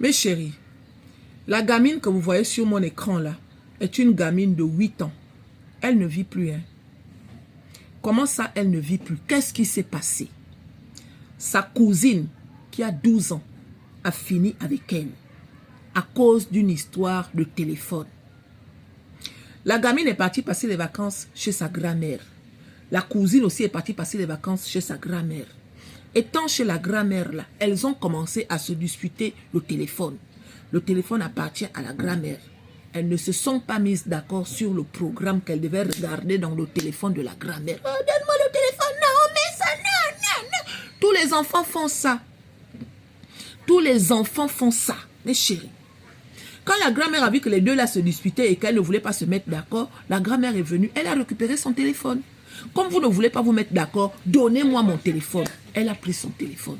Mes chéris, la gamine que vous voyez sur mon écran là est une gamine de 8 ans. Elle ne vit plus. Hein. Comment ça, elle ne vit plus? Qu'est-ce qui s'est passé? Sa cousine, qui a 12 ans, a fini avec elle à cause d'une histoire de téléphone. La gamine est partie passer les vacances chez sa grand-mère. La cousine aussi est partie passer les vacances chez sa grand-mère. Étant chez la grand-mère là, elles ont commencé à se disputer le téléphone. Le téléphone appartient à la grand-mère. Elles ne se sont pas mises d'accord sur le programme qu'elles devaient regarder dans le téléphone de la grand-mère. Oh, donne-moi le téléphone, non, mais ça, non, non, non. Tous les enfants font ça. Tous les enfants font ça, mes chéris. Quand la grand-mère a vu que les deux là se disputaient et qu'elle ne voulait pas se mettre d'accord, la grand-mère est venue, elle a récupéré son téléphone. Comme vous ne voulez pas vous mettre d'accord, donnez-moi mon téléphone. Elle a pris son téléphone.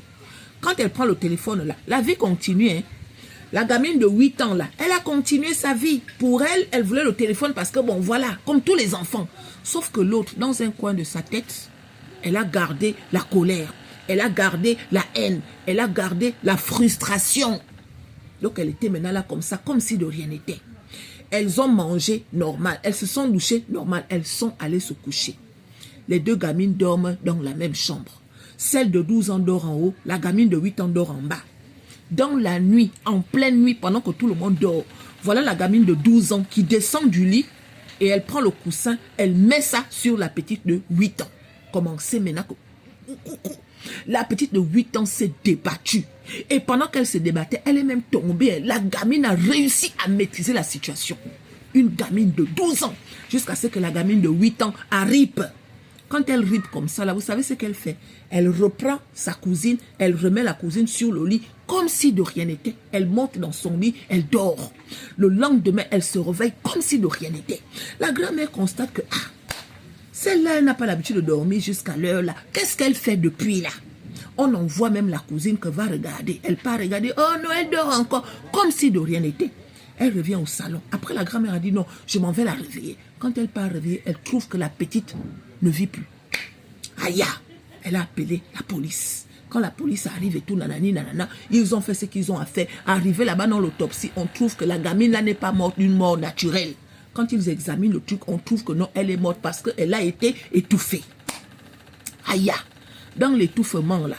Quand elle prend le téléphone là, la vie continue. Hein. La gamine de 8 ans là, elle a continué sa vie. Pour elle, elle voulait le téléphone parce que bon voilà, comme tous les enfants. Sauf que l'autre, dans un coin de sa tête, elle a gardé la colère. Elle a gardé la haine. Elle a gardé la frustration. Donc elle était maintenant là comme ça, comme si de rien n'était. Elles ont mangé normal. Elles se sont douchées normal. Elles sont allées se coucher. Les deux gamines dorment dans la même chambre. Celle de 12 ans dort en haut. La gamine de 8 ans dort en bas. Dans la nuit, en pleine nuit, pendant que tout le monde dort, voilà la gamine de 12 ans qui descend du lit et elle prend le coussin, elle met ça sur la petite de 8 ans. Commencez maintenant. La petite de 8 ans s'est débattue. Et pendant qu'elle se débattait, elle est même tombée. La gamine a réussi à maîtriser la situation. Une gamine de 12 ans. Jusqu'à ce que la gamine de 8 ans arrive. Quand elle ripe comme ça, là, vous savez ce qu'elle fait? Elle reprend sa cousine, elle remet la cousine sur le lit, comme si de rien n'était. Elle monte dans son lit, elle dort. Le lendemain, elle se réveille comme si de rien n'était. La grand-mère constate que, celle-là, elle n'a pas l'habitude de dormir jusqu'à l'heure là. Qu'est-ce qu'elle fait depuis là? On en voit même la cousine que va regarder. Elle part regarder, oh non, elle dort encore, comme si de rien n'était. Elle revient au salon. Après, la grand-mère a dit, non, je m'en vais la réveiller. Quand elle part réveiller, elle trouve que la petite ne vit plus. Aïe, elle a appelé la police. Quand la police arrive et tout, nanani, nanana, ils ont fait ce qu'ils ont à faire. Arrivé là-bas dans l'autopsie, on trouve que la gamine là n'est pas morte d'une mort naturelle. Quand ils examinent le truc, on trouve que non, elle est morte parce qu'elle a été étouffée. Aïe, dans l'étouffement là,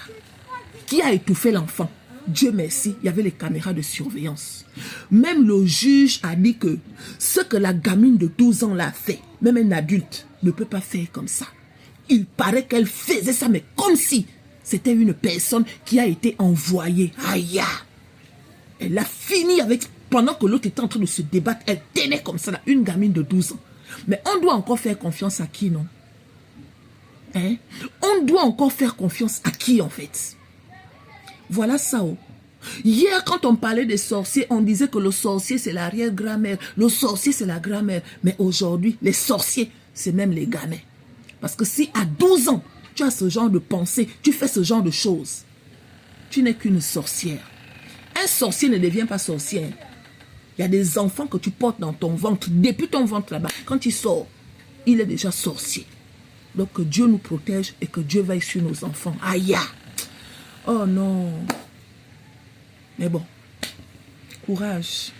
qui a étouffé l'enfant? Dieu merci, il y avait les caméras de surveillance. Même le juge a dit que ce que la gamine de 12 ans l'a fait, même un adulte ne peut pas faire comme ça. Il paraît qu'elle faisait ça, mais comme si c'était une personne qui a été envoyée. Aïe! Elle a fini avec... Pendant que l'autre était en train de se débattre, elle tenait comme ça, là, une gamine de 12 ans. Mais on doit encore faire confiance à qui, non? Hein? On doit encore faire confiance à qui, en fait? Voilà ça. Oh. Hier, quand on parlait des sorciers, on disait que le sorcier, c'est l'arrière-grand-mère. Le sorcier, c'est la grand-mère. Mais aujourd'hui, les sorciers, c'est même les gamins. Parce que si à 12 ans, tu as ce genre de pensée, tu fais ce genre de choses, tu n'es qu'une sorcière. Un sorcier ne devient pas sorcier. Il y a des enfants que tu portes dans ton ventre, depuis ton ventre là-bas. Quand il sort, il est déjà sorcier. Donc que Dieu nous protège et que Dieu veille sur nos enfants. Aïe! Oh non! Mais bon, courage.